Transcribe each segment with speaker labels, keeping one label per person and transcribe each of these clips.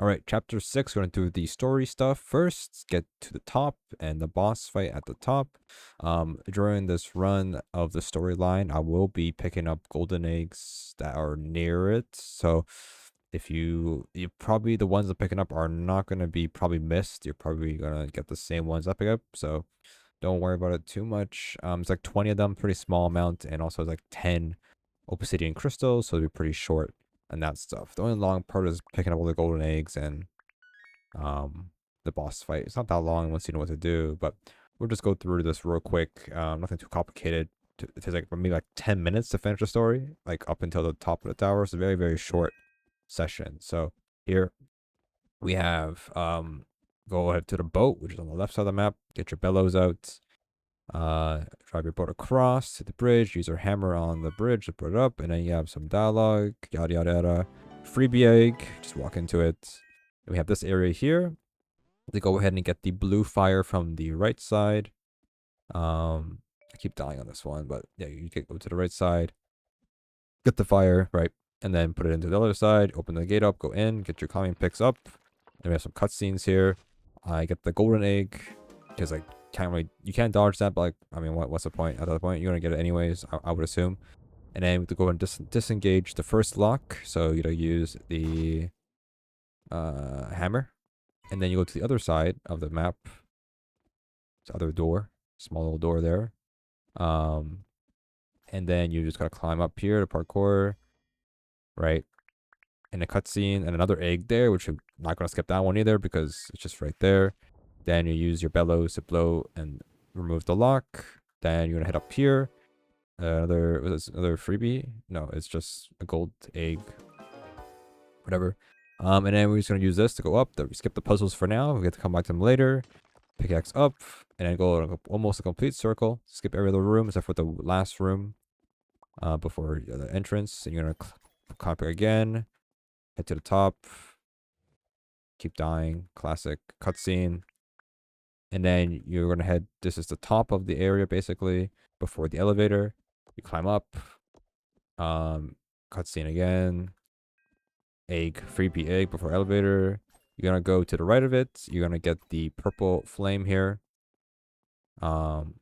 Speaker 1: All right, chapter 6, we're going to do the story stuff first, get to the top and the boss fight at the top. During this run of the storyline, I will be picking up golden eggs that are near it. So if you probably, the ones I'm picking up are not going to be probably missed. You're probably going to get the same ones I pick up. So don't worry about it too much. It's like 20 of them, pretty small amount, and also it's like 10 Obsidian Crystals, so it'll be pretty short and that stuff. The only long part is picking up all the golden eggs and the boss fight. It's not that long once you know what to do, but we'll just go through this real quick. Nothing too complicated. It takes like maybe like 10 minutes to finish the story, like up until the top of the tower. It's a very, very short session. So here we have go ahead to the boat, which is on the left side of the map. Get your bellows out. Drive your boat across to the bridge. Use your hammer on the bridge to put it up, and then you have some dialogue. Yada yada yada. Freebie egg. Just walk into it. And we have this area here. To go ahead and get the blue fire from the right side. I keep dying on this one, but yeah, you can go to the right side. Get the fire right, and then put it into the other side. Open the gate up. Go in. Get your climbing picks up. And we have some cutscenes here. I get the golden egg because like you can't dodge that, but like I mean what's the point? At that point you're gonna get it anyways, I would assume. And then we have to go and disengage the first lock, so you use the hammer, and then you go to the other side of the map, the other door, small little door there, and then you just gotta climb up here to parkour, right? In a cutscene, and another egg there, which I'm not gonna skip that one either because it's just right there. Then you use your bellows to blow and remove the lock. Then you're gonna head up here. Another freebie? No, it's just a gold egg. Whatever. And then we're just gonna use this to go up. We skip the puzzles for now. We get to come back to them later. Pickaxe up, and then go almost a complete circle. Skip every other room except for the last room. Before the entrance, and you're gonna copy again. Head to the top. Keep dying. Classic cutscene. And then you're going to head, this is the top of the area basically, before the elevator. You climb up. Cutscene again. Egg, freebie egg before elevator. You're going to go to the right of it. You're going to get the purple flame here. And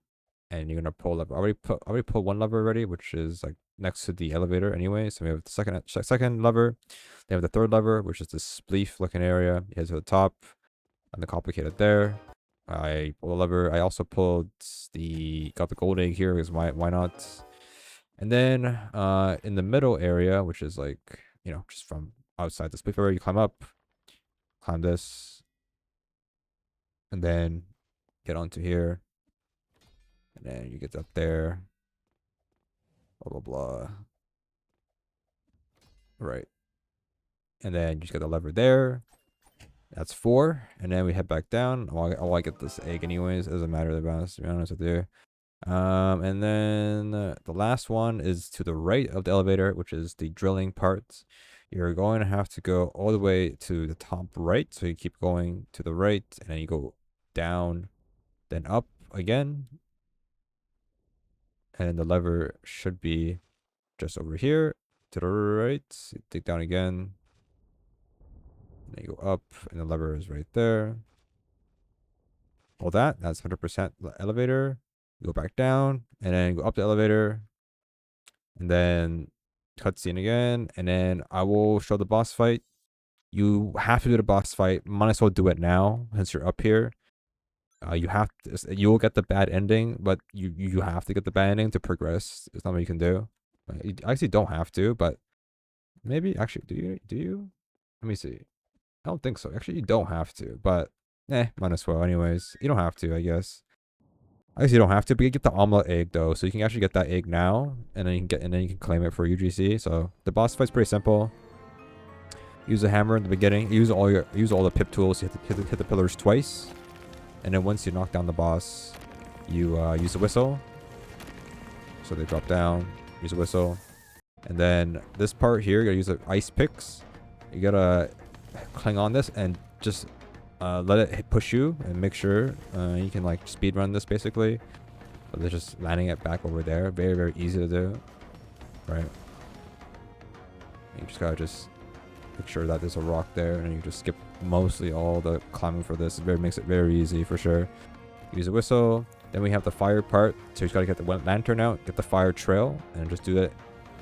Speaker 1: you're going to pull up. I already pulled one lever already, which is like next to the elevator anyway. So we have the second lever. They have the third lever, which is this spleef looking area. You head to the top. And the complicated there. I pulled a lever. I also got the gold egg here because why not? And then in the middle area, which is like, just from outside the spleef area, you climb up, climb this, and then get onto here. And then you get up there. Blah, blah, blah. Right. And then you just get the lever there. That's 4. And then we head back down. I get this egg anyways. It doesn't matter to be honest with you. And then the last one is to the right of the elevator, which is the drilling part. You're going to have to go all the way to the top right. So you keep going to the right, and then you go down, then up again. And the lever should be just over here to the right. Dig down again. And then you go up, and the lever is right there. All that's 100% elevator. You go back down, and then go up the elevator, and then cutscene again, and then I will show the boss fight. You have to do the boss fight. Might as well do it now since you're up here. You'll get the bad ending, but you have to get the bad ending to progress. There's nothing you can do. You actually don't have to, but maybe actually do you? Let me see. I don't think so. Actually, you don't have to, but might as well anyways. You don't have to, I guess. I guess you don't have to, but you get the omelet egg though, so you can actually get that egg now, and then you can claim it for UGC. So the boss fight's pretty simple. Use a hammer in the beginning. Use all the pip tools. You have to hit the pillars twice, and then once you knock down the boss, you use the whistle. So they drop down. Use a whistle, and then this part here, you gotta use the ice picks. You gotta cling on this and just let it push you, and make sure you can like speed run this basically. But they're just landing it back over there. Very, very easy to do. Right. You just gotta make sure that there's a rock there, and you just skip mostly all the climbing for this. Makes it very easy for sure. Use a whistle. Then we have the fire part. So you just gotta get the lantern out, get the fire trail, and just do that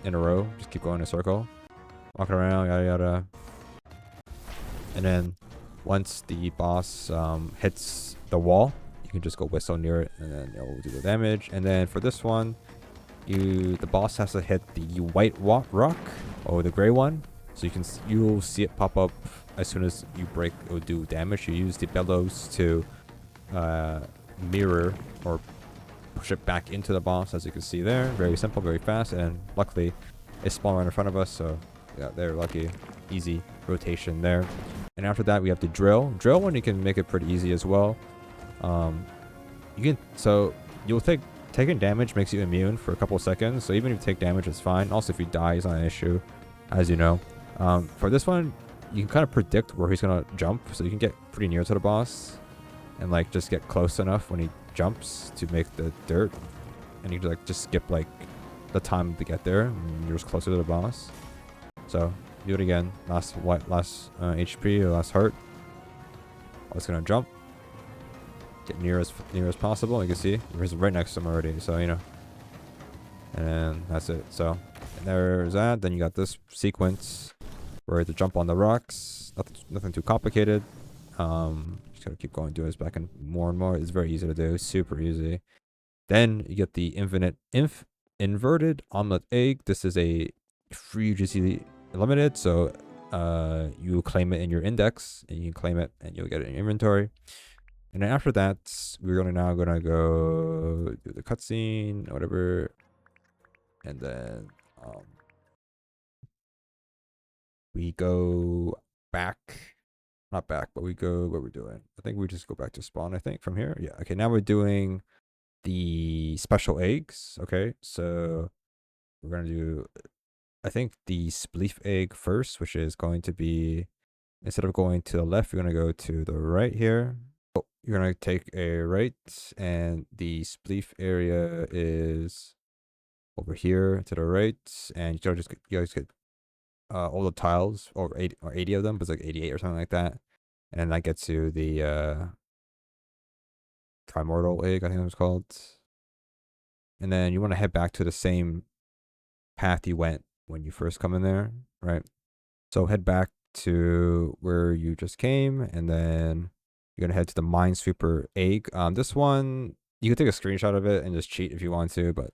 Speaker 1: in a row. Just keep going in a circle, walking around, yada yada. And then once the boss hits the wall, you can just go whistle near it, and then it will do the damage. And then for this one, the boss has to hit the white rock or the gray one. So you'll see it pop up as soon as you break. It will do damage. You use the bellows to mirror or push it back into the boss, as you can see there. Very simple, very fast, and luckily it spawned right in front of us, so yeah, they're lucky. Easy rotation there. And after that we have the drill one. You can make it pretty easy as well. You'll taking damage makes you immune for a couple of seconds, so even if you take damage, it's fine. Also, if you die, it's not an issue, as you know. For this one, you can kind of predict where he's gonna jump, so you can get pretty near to the boss and like just get close enough when he jumps to make the dirt, and you can like just skip like the time to get there, and you're just closer to the boss. So do it again. Last HP or last heart. I was gonna jump, get near as possible. You can see he's right next to him already, so you know. And then that's it. So and there's that. Then you got this sequence where to jump on the rocks. Nothing too complicated. Just gotta keep going, doing this back and more. It's very easy to do, super easy. Then you get the inverted omelet egg. This is a free UGC limited, so you claim it in your index, and you can claim it and you'll get it in your inventory. And then after that, we're now gonna go do the cutscene, whatever, and then we go back. Not back, but we go, what we're doing. I think we just go back to spawn, I think, from here. Yeah, okay, now we're doing the special eggs. Okay, so we're gonna do, I think, the spleef egg first, which is going to be, instead of going to the left, you're gonna go to the right here. Oh, you're gonna take a right, and the spleef area is over here to the right, and you guys get all the tiles, or 80 of them, but it's like 88 or something like that. And then that gets you the Primordial Egg, I think it was called. And then you want to head back to the same path you went when you first come in there, right? So head back to where you just came, and then you're gonna head to the Minesweeper Egg. This one, you can take a screenshot of it and just cheat if you want to, but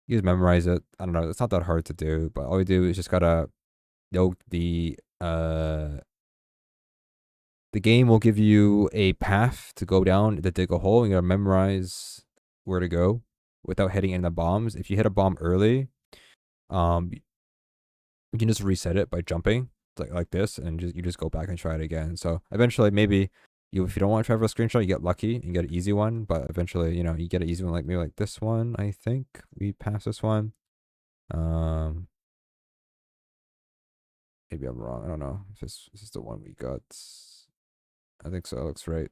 Speaker 1: you just memorize it. I don't know, it's not that hard to do, but all you do is just gotta the game will give you a path to go down to dig a hole, and you gotta memorize where to go without hitting any of the bombs. If you hit a bomb early, you can just reset it by jumping like this, and you just go back and try it again. So eventually, maybe if you don't want to try for a screenshot, you get lucky and get an easy one. But eventually, you know, you get an easy one, like maybe like this one. I think we passed this one. Maybe I'm wrong. I don't know if this is the one we got. I think so. It looks right.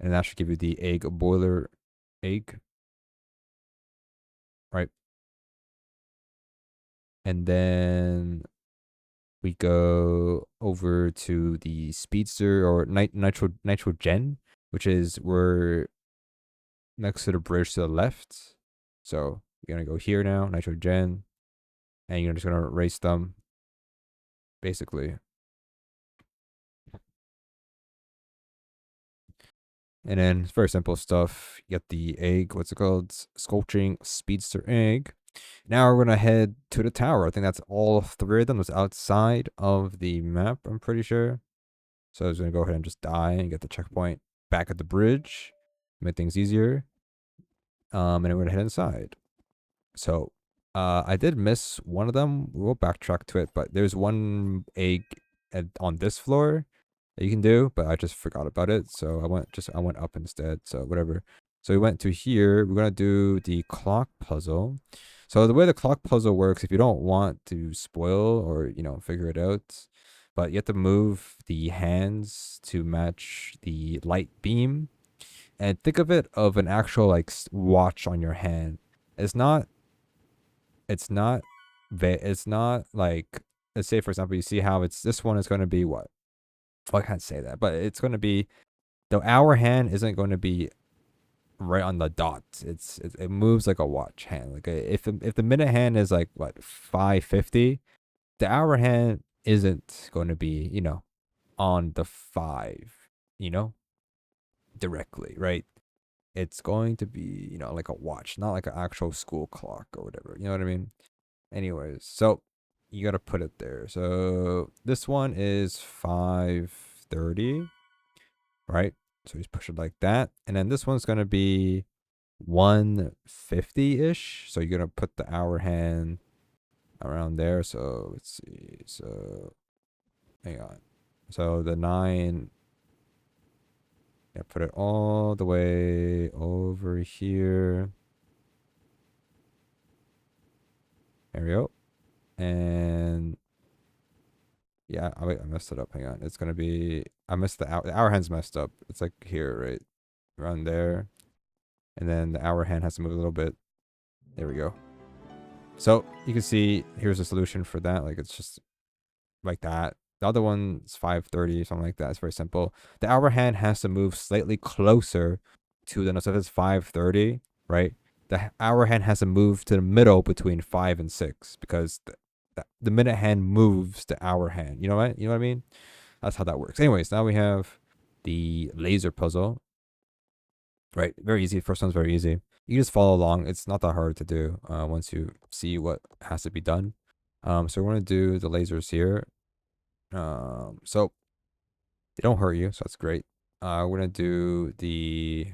Speaker 1: And that should give you the egg boiler egg. Right. And then we go over to the speedster or nitrogen, which is we're next to the bridge to the left. So you're gonna go here now, nitrogen, and you're just gonna race them, basically. And then it's very simple stuff. You get the egg, what's it called? Scorching Speedster Egg. Now we're gonna head to the tower. I think that's all three of them. That's outside of the map, I'm pretty sure. So I was gonna go ahead and just die and get the checkpoint back at the bridge. Make things easier. And then we're gonna head inside. So I did miss one of them. We'll backtrack to it, but there's one egg on this floor that you can do, but I just forgot about it. So I went up instead. So whatever. So we went to here. We're gonna do the clock puzzle. So the way the clock puzzle works, if you don't want to spoil or figure it out, but you have to move the hands to match the light beam, and think of it of an actual like watch on your hand. It's not like let's say for example, you see how it's this one is going to be what? Well, I can't say that, but it's going to be the hour hand isn't going to be right on the dot. It moves like a watch hand. Like if the minute hand is like what 5:50, the hour hand isn't going to be on the 5, directly, right? It's going to be like a watch, not like an actual school clock or whatever. You know what I mean? Anyways, so you gotta put it there. So this one is 5:30, right? So just push it like that, and then this one's gonna be 1:50-ish. So you're gonna put the hour hand around there. So let's see. So hang on. So the 9. Yeah, put it all the way over here. There we go. And yeah, I messed it up. Hang on. It's gonna be I messed the hour. The hour hand's messed up. It's like here, right, around there, and then the hour hand has to move a little bit. There we go. So you can see here's a solution for that. Like it's just like that. The other one's 5:30, something like that. It's very simple. The hour hand has to move slightly closer to the. So if it's 5:30, right? The hour hand has to move to the middle between 5 and 6 because the minute hand moves the hour hand. You know what? You know what I mean? That's how that works. Anyways, now we have the laser puzzle. Right, very easy. First one's very easy. You just follow along. It's not that hard to do once you see what has to be done. So we're gonna do the lasers here. So they don't hurt you, so that's great. We're gonna do the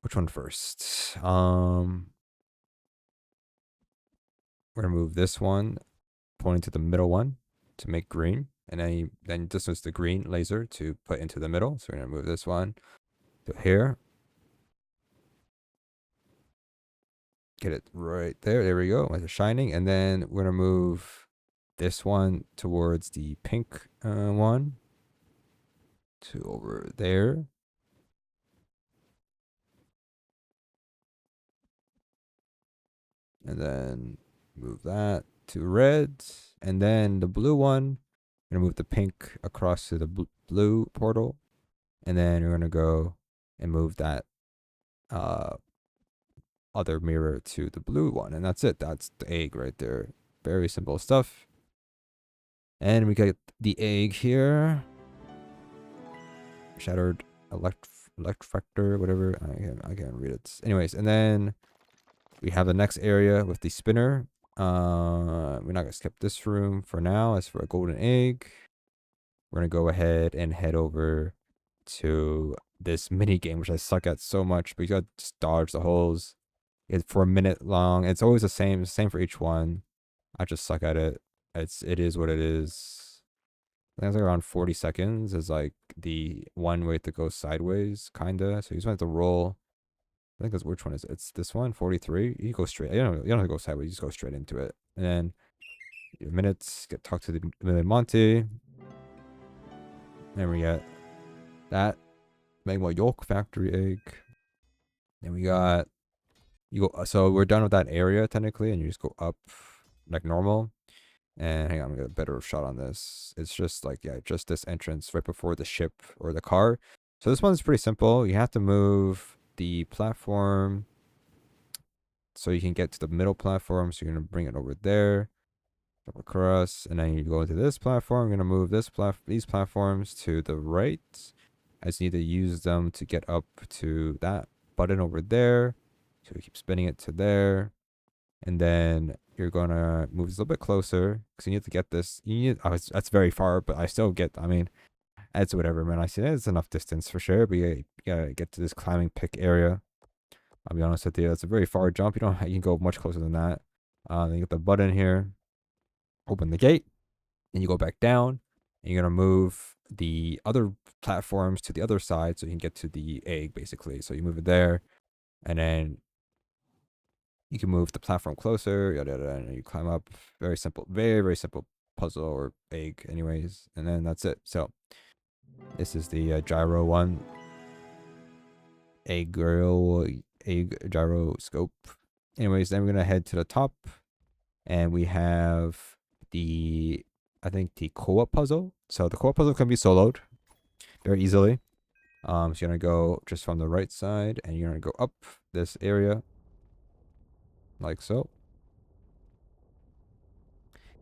Speaker 1: which one first? We're gonna move this one pointing to the middle one to make green, and then this was the green laser to put into the middle. So we're gonna move this one to here. Get it right there. There we go. It's shining, and then we're gonna move this one towards the pink one to over there. And then move that to red. And then the blue one, we're going to move the pink across to the blue portal. And then we're going to go and move that other mirror to the blue one. And that's it. That's the egg right there. Very simple stuff. And we got the egg here. Shattered Eggflector, whatever. I can't read it. Anyways, and then we have the next area with the spinner. We're not gonna skip this room for now. As for a golden egg, we're gonna go ahead and head over to this mini game, which I suck at so much. But you gotta just dodge the holes. It's for a minute long. It's always the same for each one. I just suck at it. It is what it is. I think it's like around 40 seconds is like the one way to go sideways, kinda. So you just want to roll. I think that's which one is it? It's this one, 43. You go straight. You don't have to go sideways. You just go straight into it. And then minutes, talk to the Monty. And we get that Magma Yolk factory egg. Then we got so we're done with that area technically, and you just go up like normal. And hang on, I'm gonna get a better shot on this. It's just like, yeah, just this entrance right before the ship or the car. So this one's pretty simple. You have to move the platform so you can get to the middle platform. So you're gonna bring it over there, up across, and then you go into this platform. You're gonna move these platforms to the right, as you need to use them to get up to that button over there. So we keep spinning it to there, and then you're gonna move this a little bit closer because you need to get this. That's very far, but I still get. I mean, it's whatever, man. I see it's enough distance for sure, but you gotta get to this climbing pick area. I'll be honest with you, it's a very far jump. You can go much closer than that. Then you get the button here, open the gate, and you go back down. And you're gonna move the other platforms to the other side so you can get to the egg, basically. So you move it there, and then you can move the platform closer, yada yada, and you climb up. Very simple, very very simple puzzle or egg, anyways. And then that's it. So this is the gyro one. Egg gyroscope. Anyways, then we're gonna head to the top, And we have the, I think the co-op puzzle. So the co-op puzzle can be soloed very easily. So you're gonna go just from the right side, and you're gonna go up this area, like so.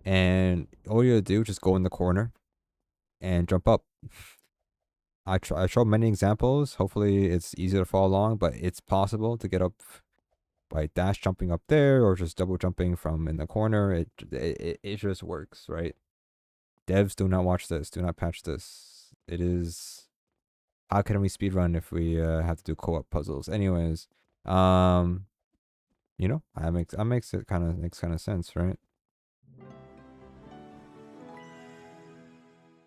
Speaker 1: And all you gotta do is just go in the corner and jump up. I showed many examples. Hopefully it's easy to follow along, but it's possible to get up by dash jumping up there or just double jumping from in the corner. It just works, right? Devs, do not watch this. Do not patch this. It is, how can we speedrun if we have to do co-op puzzles? Anyways, you know, that makes it makes kind of sense, right?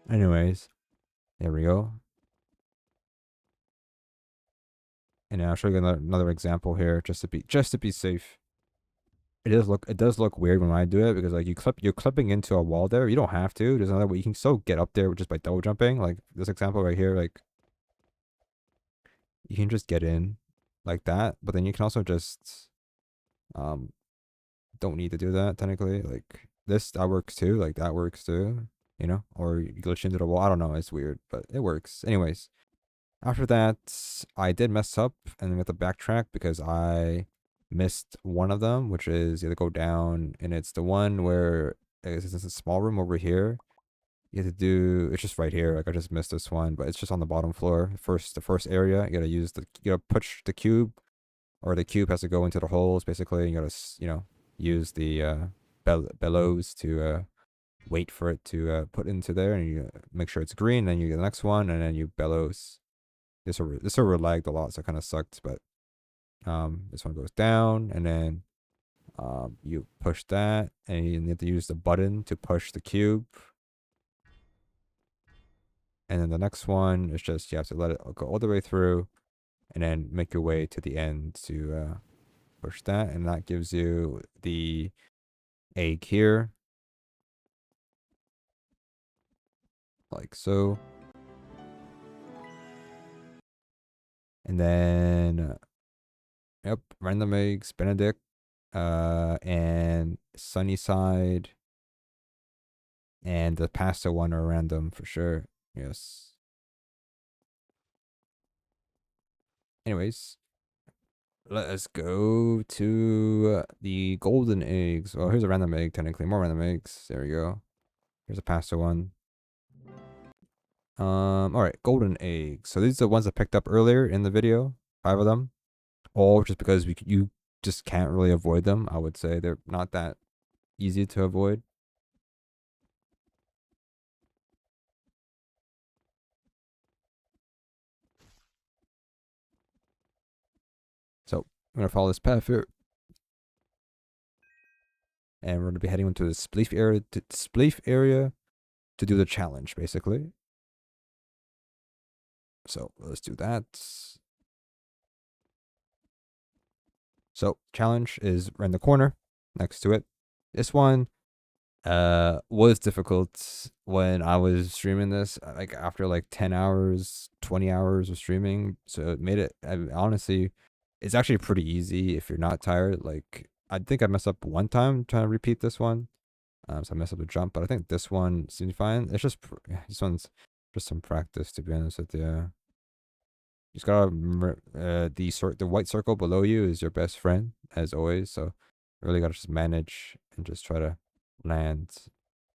Speaker 1: Anyways, there we go. And I'll show you another example here, just to be safe. It does look weird when I do it, because like you're clipping into a wall there. You don't have to. There's another way you can still get up there just by double jumping. Like this example right here, like you can just get in like that, but then you can also just um don't need to do that technically. Like this, that works too. Like that works too. You know, or you glitch into the wall. I don't know. It's weird, but it works. Anyways, after that, I did mess up and we have to backtrack because I missed one of them, which is you have to go down, and it's the one where it's a small room over here. You have to do, it's just right here. Like I just missed this one, but it's just on the bottom floor. The first area, you gotta you gotta push the cube, or the cube has to go into the holes basically. You gotta, you know, use the bellows to wait for it to put into there, and you make sure it's green. Then you get the next one, and then you bellows. This server lagged a lot, so it kind of sucked. But this one goes down, and then you push that, and you need to use the button to push the cube. And then the next one is just you have to let it go all the way through, and then make your way to the end to push that, and that gives you the egg here, like so. And then yep, random eggs, Benedict, and Sunnyside, and the pasta one are random for sure. Yes. Anyways, let us go to the golden eggs. Well, here's a random egg, technically. More random eggs. There we go. Here's a pasta one. All right, golden eggs. So these are the ones I picked up earlier in the video. 5 of them. All just because you just can't really avoid them. I would say they're not that easy to avoid. So I'm gonna follow this path here, and we're gonna be heading into the spleef area to do the challenge, basically. So let's do that. So challenge is right in the corner next to it. This one was difficult when I was streaming this, like after like 10 hours, 20 hours of streaming. So it made it, honestly, it's actually pretty easy if you're not tired. Like I think I messed up one time trying to repeat this one. So I messed up the jump, but I think this one seems fine. It's just, this one's just some practice, to be honest with you. You just gotta remember, the white circle below you is your best friend, as always. So you really gotta just manage and just try to land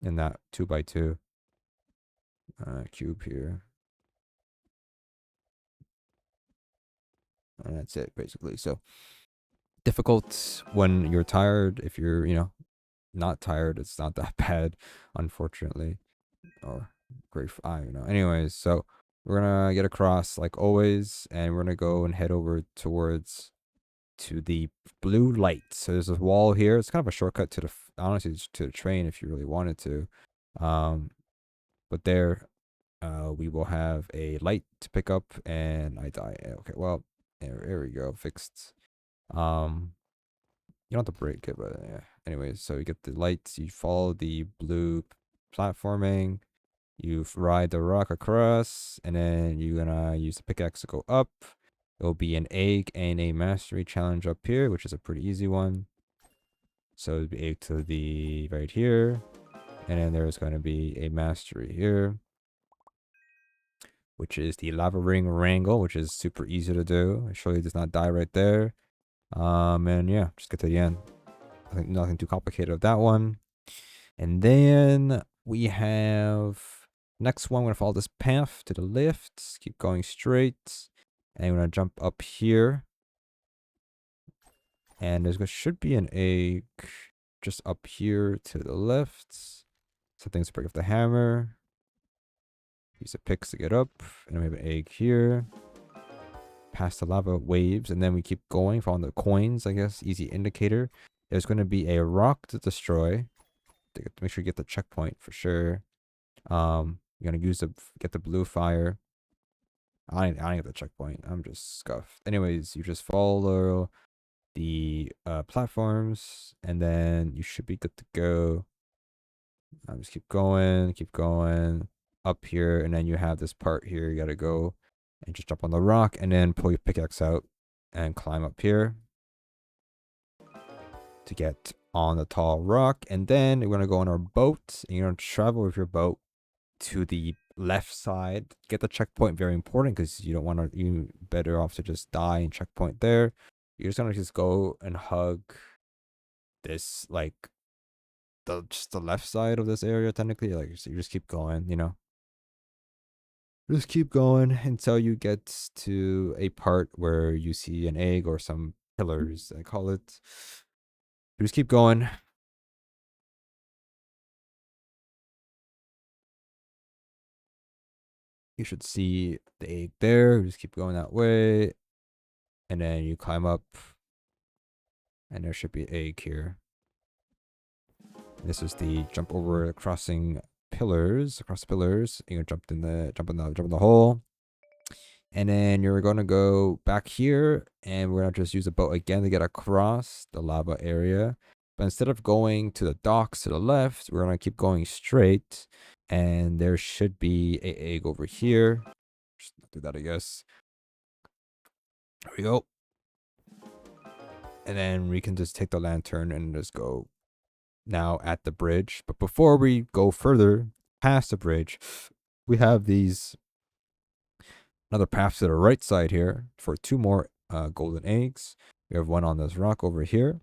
Speaker 1: in that 2x2 cube here. And that's it, basically. So difficult when you're tired. If you're, you know, not tired, it's not that bad, unfortunately. Or great, I don't know. Anyways, so we're gonna get across like always, and we're gonna go and head over towards to the blue light. So there's a wall here. It's kind of a shortcut to the, honestly, to the train if you really wanted to. But there, we will have a light to pick up, and I die. Okay, well, there we go, fixed. You don't have to break it, but yeah. Anyways, so you get the lights. You follow the blue platforming. You ride the rock across, and then you're gonna use the pickaxe to go up. It'll be an egg and a mastery challenge up here, which is a pretty easy one. So it'd be egg to the right here. And then there's going to be a mastery here, which is the lava ring wrangle, which is super easy to do. It surely does not die right there. And yeah, just get to the end. I think nothing too complicated with that one. And then we have next one. We're gonna follow this path to the left. Keep going straight, and we're gonna jump up here. And there should be an egg just up here to the left. Something's to break off the hammer. Use the picks to get up, and we have an egg here. Past the lava waves, and then we keep going, following the coins. I guess easy indicator. There's going to be a rock to destroy. To make sure you get the checkpoint for sure. You're gonna get the blue fire. I ain't get the checkpoint. I'm just scuffed. Anyways, you just follow the platforms, and then you should be good to go. Just keep going up here, and then you have this part here. You gotta go and just jump on the rock, and then pull your pickaxe out and climb up here to get on the tall rock. And then we're gonna go on our boat, and you're gonna travel with your boat to the left side. Get the checkpoint, very important, because you don't want to, you better off to just die and checkpoint there. You're just gonna just go and hug this, like just the left side of this area technically. Like, so you just keep going, just keep going until you get to a part where you see an egg or some pillars, I call it. You just keep going. You should see the egg there. You just keep going that way, and then you climb up, and there should be an egg here. This is the jump over across the pillars. You're gonna jump in the hole. And then you're gonna go back here, and we're gonna just use a boat again to get across the lava area. But instead of going to the docks to the left, we're gonna keep going straight, and there should be an egg over here. Just do that, I guess. There we go. And then we can just take the lantern and just go now at the bridge. But before we go further past the bridge, we have another path to the right side here for 2 more golden eggs. We have one on this rock over here,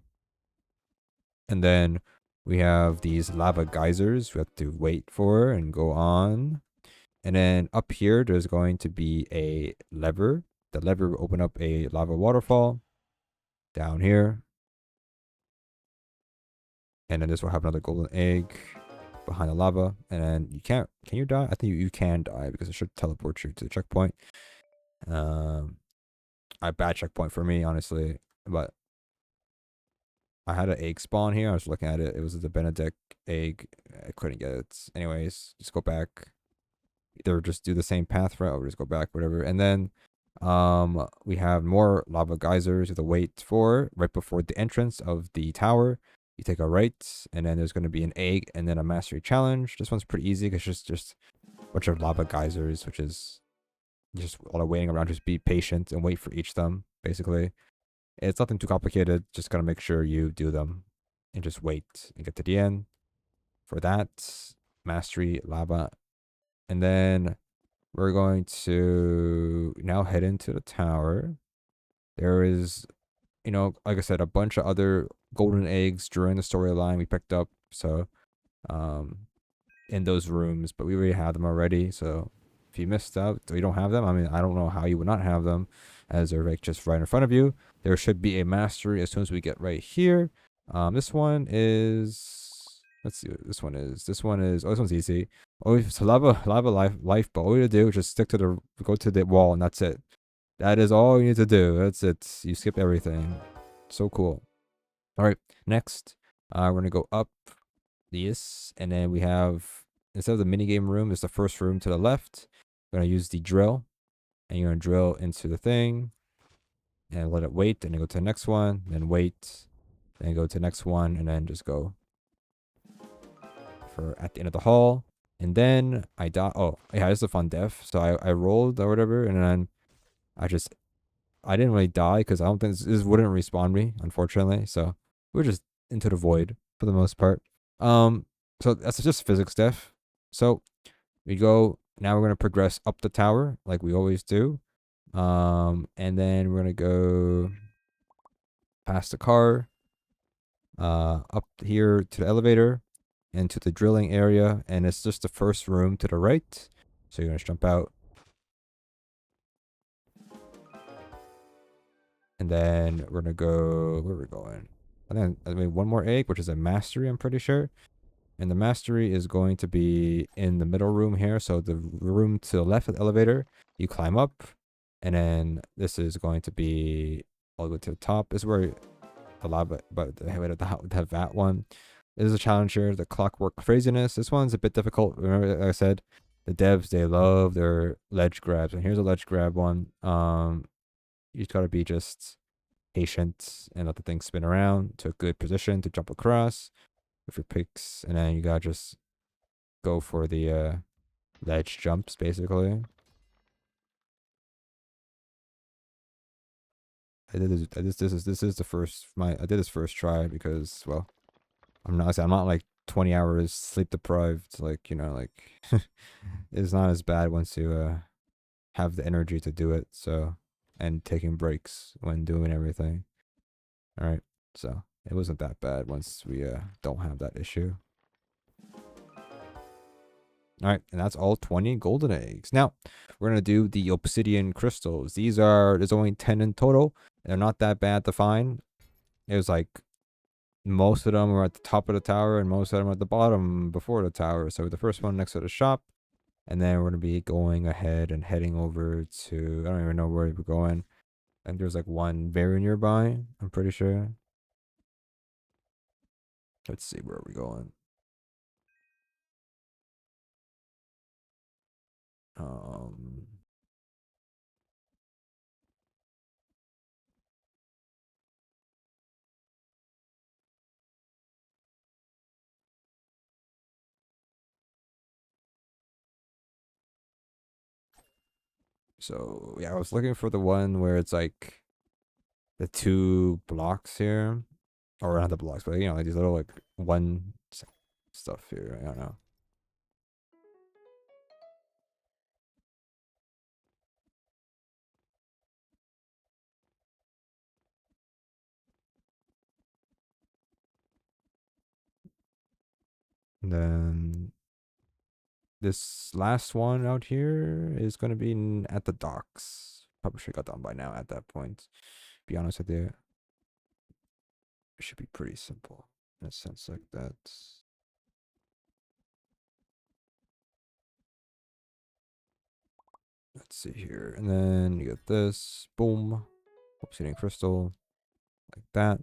Speaker 1: and then we have these lava geysers we have to wait for and go on. And then up here there's going to be a lever. The lever will open up a lava waterfall down here. And then this will have another golden egg behind the lava. And then can you die? I think you can die, because it should teleport you to the checkpoint. A bad checkpoint for me, honestly. But I had an egg spawn here. I was looking at it. It was the Benedict egg. I couldn't get it. Anyways, just go back. Either just do the same path route or just go back, whatever. And then we have more lava geysers you have to wait for right before the entrance of the tower. You take a right, and then there's going to be an egg and then a mastery challenge. This one's pretty easy because it's just a bunch of lava geysers, which is just all the waiting around. Just be patient and wait for each of them, basically. It's nothing too complicated. Just gotta make sure you do them and just wait and get to the end for that mastery lava. And then we're going to now head into the tower. There is, like I said, a bunch of other golden eggs during the storyline we picked up. So, in those rooms, but we already had them already. So if you missed out or you don't have them, I mean, I don't know how you would not have them, as they're like just right in front of you. There should be a mastery as soon as we get right here. This one is, let's see what this one is. This one's easy. Oh, it's lava life, but all you do is just go to the wall, and that's it. That is all you need to do. That's it. You skip everything. So cool. All right, next, we're gonna go up this, and then we have, instead of the minigame room, it's the first room to the left. We're gonna use the drill, and you're gonna drill into the thing and let it wait, and then go to the next one, then wait, then go to the next one, and then just go for at the end of the hall. And then I die. Oh yeah, this is a fun death. So I rolled or whatever, and then I didn't really die because I don't think this wouldn't respawn me, unfortunately. So we'll just into the void for the most part. So that's just physics stuff. So we go now. We're gonna progress up the tower like we always do. And then we're gonna go past the car, up here to the elevator, and to the drilling area, and it's just the first room to the right. So you're gonna jump out, and then we're gonna go. Where are we going? And then I mean one more egg, which is a mastery, I'm pretty sure. And the mastery is going to be in the middle room here. So the room to the left of the elevator, you climb up, and then this is going to be all the way to the top. This is where the lava, but the vat one. This is a challenger, the clockwork craziness. This one's a bit difficult. Remember, like I said, the devs, they love their ledge grabs, and here's a ledge grab one. You just gotta be just patient and let the thing spin around to a good position to jump across with your picks, and then you gotta just go for the ledge jumps basically. This is the first I did this first try because, well, I'm not like 20 hours sleep deprived, like, you know, like it's not as bad once you have the energy to do it. So, and taking breaks when doing everything. All right. So, it wasn't that bad once we don't have that issue. All right, and that's all 20 golden eggs. Now, we're going to do the Obsidian Crystals. There's only 10 in total. They're not that bad to find. It was like most of them are at the top of the tower and most of them are at the bottom before the tower. So the first one next to the shop, and then we're going to be going ahead and heading over to, I don't even know where we're going. And there's like one very nearby, I'm pretty sure. Let's see, where are we going? Um, so yeah, I was looking for the one where it's like the 2 blocks here, or not the blocks, but you know, like these little like stuff here. I don't know. And then this last one out here is gonna be at the docks. Probably should have got done by now at that point. Be honest with you, it should be pretty simple in a sense like that. Let's see here, and then you get this. Boom, obsidian crystal, like that.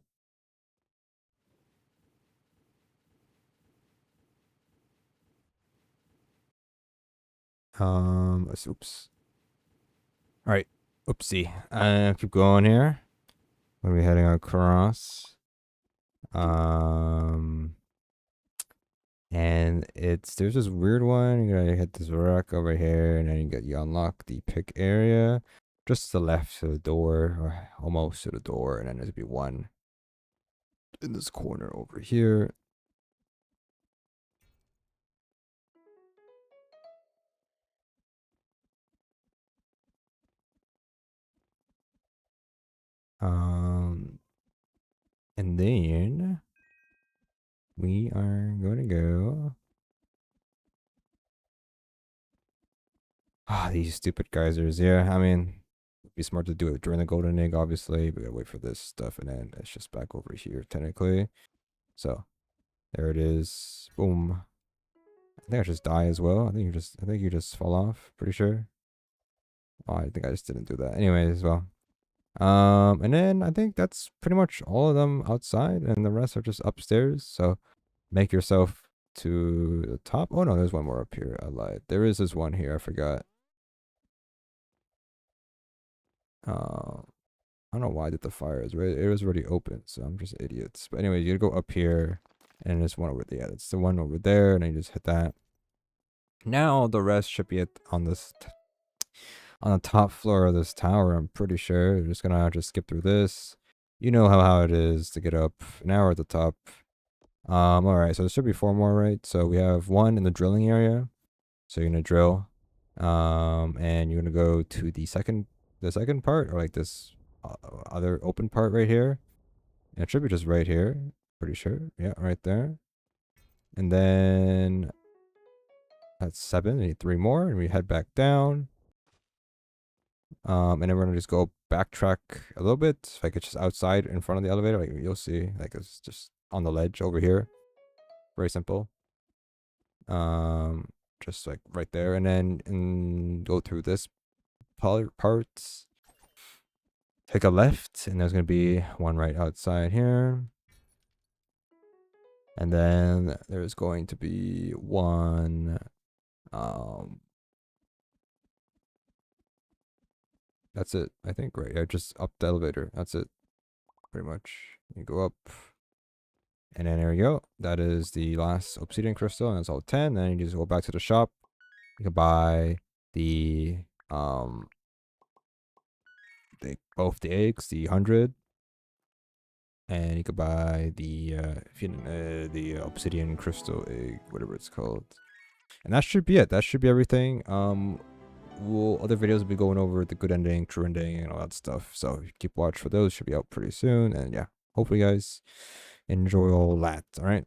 Speaker 1: Oops. All right, oopsie. Keep going here. We'll be heading across. And there's this weird one. You gotta hit this rock over here, and then you unlock the pick area just to the left of the door, or almost to the door, and then there's be one in this corner over here. And then we are going to go. These stupid geysers. Yeah, I mean, it'd be smart to do it during the golden egg, obviously. We gotta wait for this stuff, and then it's just back over here, technically. So, there it is. Boom. I think I just die as well. I think you just fall off, pretty sure. Oh, I think I just didn't do that. Anyways, well. And then I think that's pretty much all of them outside, and the rest are just upstairs. So make yourself to the top. Oh no, there's one more up here. I lied. There is this one here. I forgot. I don't know why I did the fire. It was already open, so I'm just idiots. But anyway, you gotta go up here, and there's one over there. Yeah, it's the one over there, and then you just hit that. Now the rest should be on the top floor of this tower. I'm pretty sure. We're just gonna skip through this. You know how it is to get up. Now we're at the top. All right, so there should be 4 more, right? So we have 1 in the drilling area. So you're gonna drill, and you're gonna go to the second part, or like this other open part right here. And it should be just right here. Pretty sure. Yeah, right there. And then that's 7. We need 3 more, and we head back down. And then we're gonna just go backtrack a little bit. Like it's just outside in front of the elevator. Like you'll see, like it's just on the ledge over here. Very simple. Just like right there, and then go through this part. Take a left, and there's gonna be one right outside here. And then there's going to be one. That's it. I think right. Yeah, just up the elevator. That's it. Pretty much. You go up. And then there you go. That is the last obsidian crystal, and it's all 10. Then you just go back to the shop. You can buy the both the eggs, the 100, and you could buy the obsidian crystal egg, whatever it's called. And that should be it. That should be everything. Other videos will be going over the good ending, true ending, and all that stuff. So keep watch for those. Should be out pretty soon. And yeah, hopefully you guys enjoy all that. All right.